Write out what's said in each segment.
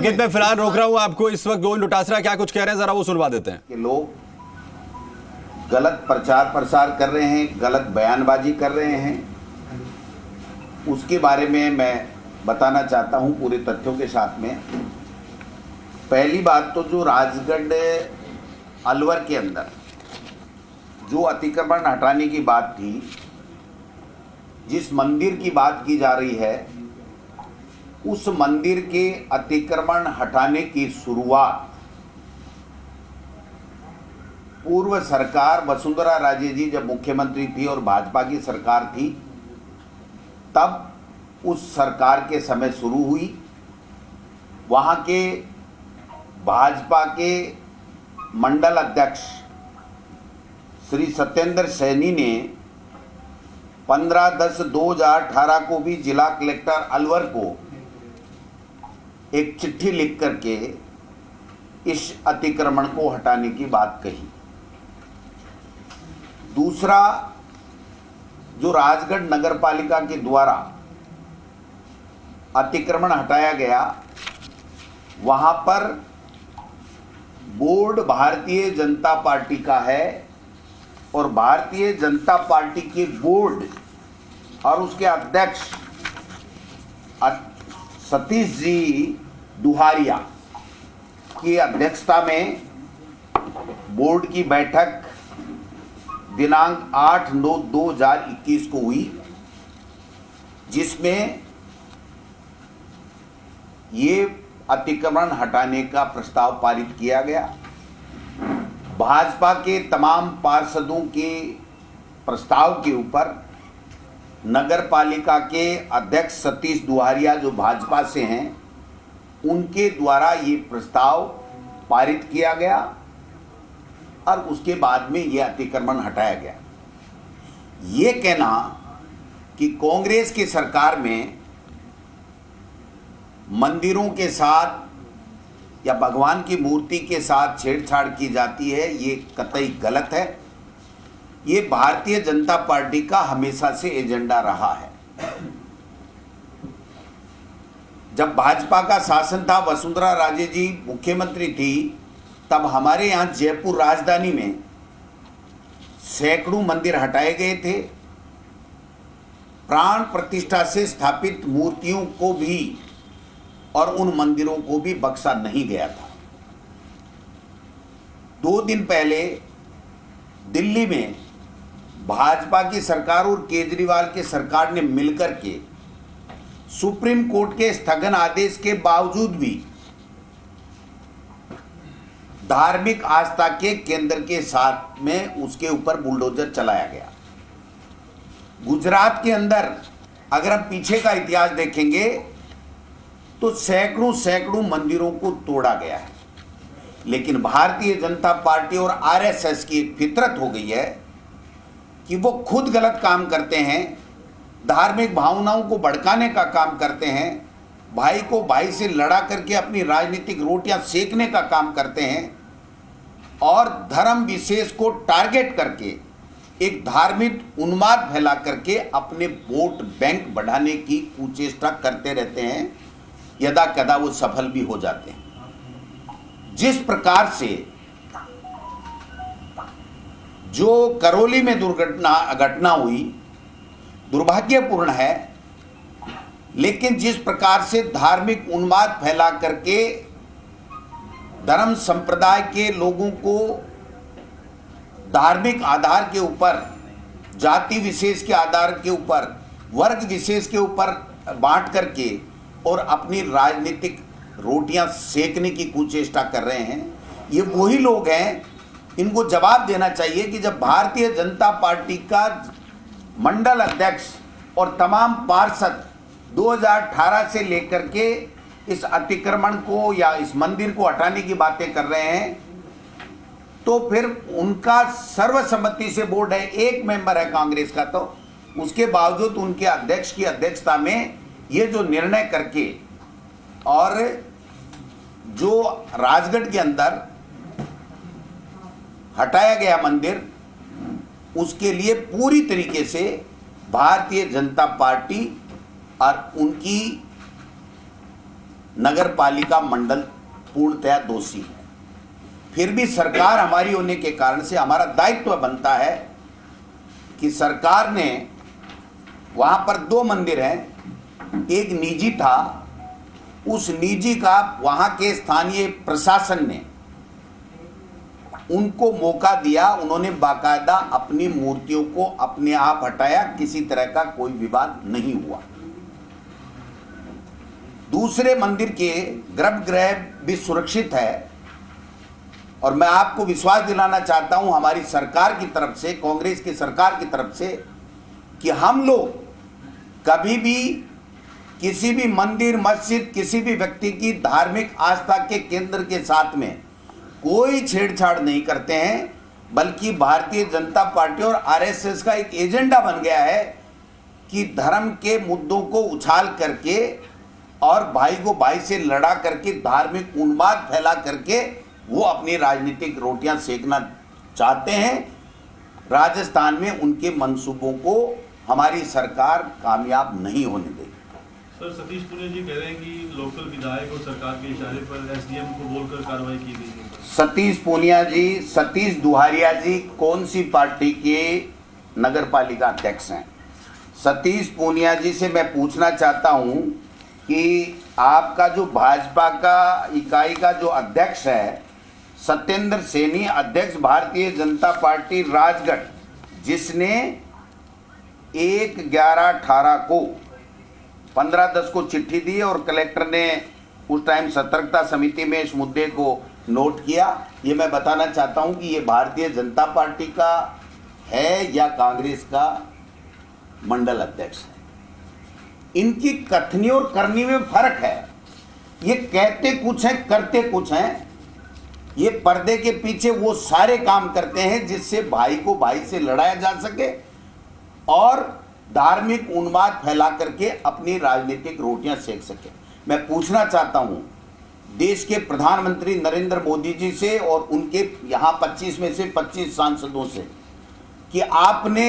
मैं फिलहाल रोक रहा हूं आपको। इस वक्त गोविंद डोटासरा क्या कुछ कह रहे हैं, जरा वो सुनवा देते हैं। कि लोग गलत प्रचार प्रसार कर रहे हैं, गलत बयानबाजी कर रहे हैं, उसके बारे में मैं बताना चाहता हूं पूरे तथ्यों के साथ में। पहली बात तो जो राजगढ़ अलवर के अंदर जो अतिक्रमण हटाने की बात थी, जिस मंदिर की बात की जा रही है, उस मंदिर के अतिक्रमण हटाने की शुरुआत पूर्व सरकार वसुंधरा राजे जी जब मुख्यमंत्री थी और भाजपा की सरकार थी, तब उस सरकार के समय शुरू हुई। वहाँ के भाजपा के मंडल अध्यक्ष श्री सत्येंद्र सैनी ने 15/10/2018 को भी जिला कलेक्टर अलवर को एक चिट्ठी लिख करके इस अतिक्रमण को हटाने की बात कही। दूसरा, जो राजगढ़ नगर पालिका के द्वारा अतिक्रमण हटाया गया, वहां पर बोर्ड भारतीय जनता पार्टी का है और भारतीय जनता पार्टी के बोर्ड और उसके अध्यक्ष सतीश जी दुहारिया की अध्यक्षता में बोर्ड की बैठक दिनांक 8/9/2021 को हुई, जिसमें ये अतिक्रमण हटाने का प्रस्ताव पारित किया गया। भाजपा के तमाम पार्षदों के प्रस्ताव के ऊपर नगर पालिका के अध्यक्ष सतीश दुहारिया जो भाजपा से हैं, उनके द्वारा ये प्रस्ताव पारित किया गया और उसके बाद में ये अतिक्रमण हटाया गया। ये कहना कि कांग्रेस की सरकार में मंदिरों के साथ या भगवान की मूर्ति के साथ छेड़छाड़ की जाती है, ये कतई गलत है। ये भारतीय जनता पार्टी का हमेशा से एजेंडा रहा है। जब भाजपा का शासन था, वसुंधरा राजे जी मुख्यमंत्री थी, तब हमारे यहाँ जयपुर राजधानी में सैकड़ों मंदिर हटाए गए थे। प्राण प्रतिष्ठा से स्थापित मूर्तियों को भी और उन मंदिरों को भी बख्शा नहीं गया था। 2 दिन पहले दिल्ली में भाजपा की सरकार और केजरीवाल की सरकार ने मिलकर के सुप्रीम कोर्ट के स्थगन आदेश के बावजूद भी धार्मिक आस्था के केंद्र के साथ में उसके ऊपर बुलडोजर चलाया गया। गुजरात के अंदर अगर हम पीछे का इतिहास देखेंगे तो सैकड़ों मंदिरों को तोड़ा गया है। लेकिन भारतीय जनता पार्टी और आरएसएस की एक फितरत हो गई है कि वो खुद गलत काम करते हैं, धार्मिक भावनाओं को भड़काने का काम करते हैं, भाई को भाई से लड़ा करके अपनी राजनीतिक रोटियां सेकने का काम करते हैं और धर्म विशेष को टारगेट करके एक धार्मिक उन्माद फैला करके अपने वोट बैंक बढ़ाने की कुचेष्टा करते रहते हैं। यदा कदा वो सफल भी हो जाते हैं। जिस प्रकार से जो करौली में घटना हुई दुर्भाग्यपूर्ण है, लेकिन जिस प्रकार से धार्मिक उन्माद फैला करके धर्म संप्रदाय के लोगों को धार्मिक आधार के ऊपर, जाति विशेष के आधार के ऊपर, वर्ग विशेष के ऊपर बांट करके और अपनी राजनीतिक रोटियां सेकने की कुचेष्टा कर रहे हैं, ये वही लोग हैं। इनको जवाब देना चाहिए कि जब भारतीय जनता पार्टी का मंडल अध्यक्ष और तमाम पार्षद 2018 से लेकर के इस अतिक्रमण को या इस मंदिर को हटाने की बातें कर रहे हैं, तो फिर उनका सर्वसम्मति से बोर्ड है, एक मेंबर है कांग्रेस का, तो उसके बावजूद उनके अध्यक्ष की अध्यक्षता में ये जो निर्णय करके और जो राजगढ़ के अंदर हटाया गया मंदिर, उसके लिए पूरी तरीके से भारतीय जनता पार्टी और उनकी नगर पालिका मंडल पूर्णतया दोषी है। फिर भी सरकार हमारी होने के कारण से हमारा दायित्व बनता है कि सरकार ने वहां पर 2 मंदिर हैं, एक निजी था, उस निजी का वहां के स्थानीय प्रशासन ने उनको मौका दिया, उन्होंने बाकायदा अपनी मूर्तियों को अपने आप हटाया, किसी तरह का कोई विवाद नहीं हुआ। दूसरे मंदिर के गर्भगृह भी सुरक्षित है और मैं आपको विश्वास दिलाना चाहता हूं हमारी सरकार की तरफ से, कांग्रेस की सरकार की तरफ से, कि हम लोग कभी भी किसी भी मंदिर मस्जिद किसी भी व्यक्ति की धार्मिक आस्था के केंद्र के साथ में कोई छेड़छाड़ नहीं करते हैं, बल्कि भारतीय जनता पार्टी और आरएसएस का एक एजेंडा बन गया है कि धर्म के मुद्दों को उछाल करके और भाई को भाई से लड़ा करके धार्मिक उन्माद फैला करके वो अपनी राजनीतिक रोटियां सेकना चाहते हैं। राजस्थान में उनके मंसूबों को हमारी सरकार कामयाब नहीं होने देगी। सर, सतीश पूनिया जी कह रहे हैं कि लोकल विधायक और सरकार के इशारे पर एसडीएम को बोलकर कार्रवाई की गई है। सतीश पूनिया जी, सतीश दुहारिया जी कौन सी पार्टी के नगर पालिका अध्यक्ष हैं? सतीश पूनिया जी से मैं पूछना चाहता हूं कि आपका जो भाजपा का इकाई का जो अध्यक्ष है सत्येंद्र सैनी, अध्यक्ष भारतीय जनता पार्टी राजगढ़, जिसने 1/11/18 को 15/10 को चिट्ठी दी और कलेक्टर ने उस टाइम सतर्कता समिति में इस मुद्दे को नोट किया, ये मैं बताना चाहता हूं कि ये भारतीय जनता पार्टी का है या कांग्रेस का मंडल अध्यक्ष है। इनकी कथनी और करनी में फर्क है। ये कहते कुछ हैं, करते कुछ हैं। ये पर्दे के पीछे वो सारे काम करते हैं जिससे भाई को भाई से लड़ाया जा सके और धार्मिक उन्माद फैला करके अपनी राजनीतिक रोटियां सेक सके। मैं पूछना चाहता हूं देश के प्रधानमंत्री नरेंद्र मोदी जी से और उनके यहां 25 में से 25 सांसदों से कि आपने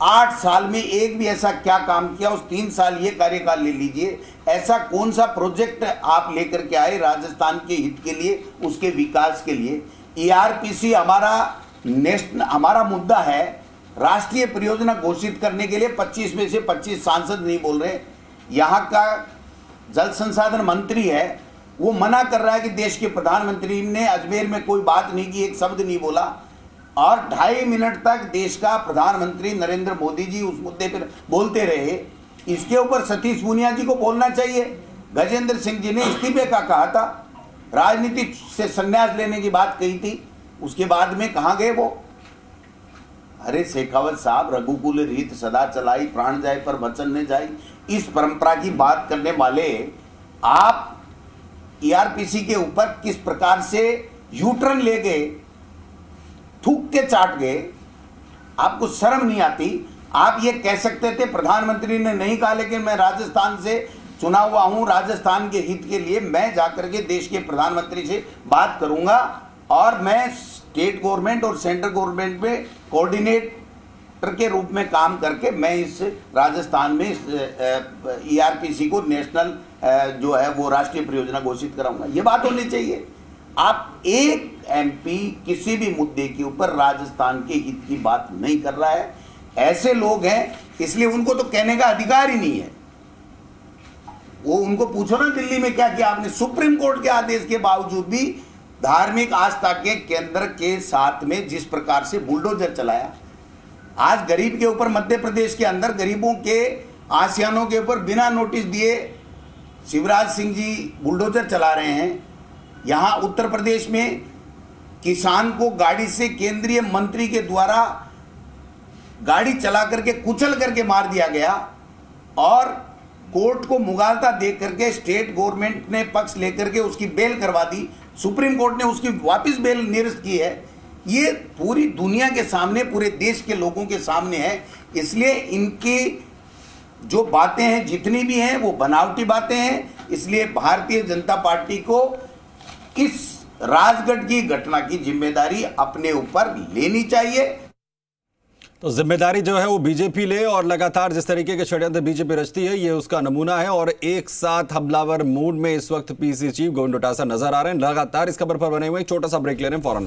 8 साल में एक भी ऐसा क्या काम किया, उस 3 साल ये कार्यकाल ले लीजिए, ऐसा कौन सा प्रोजेक्ट आप लेकर के आए राजस्थान के हित के लिए, उसके विकास के लिए। ईआरपीसी हमारा मुद्दा है, राष्ट्रीय परियोजना घोषित करने के लिए 25 में से 25 सांसद नहीं बोल रहे। यहाँ का जल संसाधन मंत्री है, वो मना कर रहा है कि देश के प्रधानमंत्री ने अजमेर में कोई बात नहीं की, एक शब्द नहीं बोला, और 2.5 मिनट तक देश का प्रधानमंत्री नरेंद्र मोदी जी उस मुद्दे पर बोलते रहे। इसके ऊपर सतीश पूनिया जी को बोलना चाहिए। गजेंद्र सिंह जी ने इस्तीफे का कहा था, राजनीति से संन्यास लेने की बात कही थी, उसके बाद में कहाँ गए वो? अरे शेखावत साहब, रघुकुल रीत सदा चलाई, प्राण जाए पर वचन न जाई, इस परंपरा की बात करने वाले आप ईआरपीसी के ऊपर किस प्रकार से यूटर्न ले गए, थूक के चाट गए। आपको शर्म नहीं आती? आप ये कह सकते थे प्रधानमंत्री ने नहीं कहा, लेकिन मैं राजस्थान से चुना हुआ हूं, राजस्थान के हित के लिए मैं जाकर के देश के प्रधानमंत्री से बात करूंगा और मैं स्टेट गवर्नमेंट और सेंट्रल गवर्नमेंट में कोऑर्डिनेटर के रूप में काम करके मैं इस राजस्थान में ईआरपीसी को नेशनल जो है वो राष्ट्रीय परियोजना घोषित कराऊंगा। ये बात होनी चाहिए। आप एक एमपी किसी भी मुद्दे के ऊपर राजस्थान के हित की बात नहीं कर रहा है। ऐसे लोग हैं, इसलिए उनको तो कहने का अधिकार ही नहीं है। वो उनको पूछो ना दिल्ली में क्या किया आपने। सुप्रीम कोर्ट के आदेश के बावजूद भी धार्मिक आस्था के केंद्र के साथ में जिस प्रकार से बुलडोजर चलाया, आज गरीब के ऊपर मध्य प्रदेश के अंदर गरीबों के आशियानों के ऊपर बिना नोटिस दिए शिवराज सिंह जी बुलडोजर चला रहे हैं। यहाँ उत्तर प्रदेश में किसान को गाड़ी से केंद्रीय मंत्री के द्वारा गाड़ी चला करके कुचल करके मार दिया गया और कोर्ट को मुगालता दे करके स्टेट गवर्नमेंट ने पक्ष लेकर के उसकी बेल करवा दी। सुप्रीम कोर्ट ने उसकी वापस बेल निरस्त की है। ये पूरी दुनिया के सामने, पूरे देश के लोगों के सामने है। इसलिए इनकी जो बातें हैं जितनी भी हैं वो बनावटी बातें हैं। इसलिए भारतीय जनता पार्टी को इस राजगढ़ की घटना की जिम्मेदारी अपने ऊपर लेनी चाहिए। तो जिम्मेदारी जो है वो बीजेपी ले, और लगातार जिस तरीके के षड्यंत्र बीजेपी रचती है ये उसका नमूना है। और एक साथ हमलावर मूड में इस वक्त पीसी चीफ गोविंद डोटासरा नजर आ रहे हैं। लगातार इस खबर पर बने हुए एक छोटा सा ब्रेक ले रहे हैं, फौरन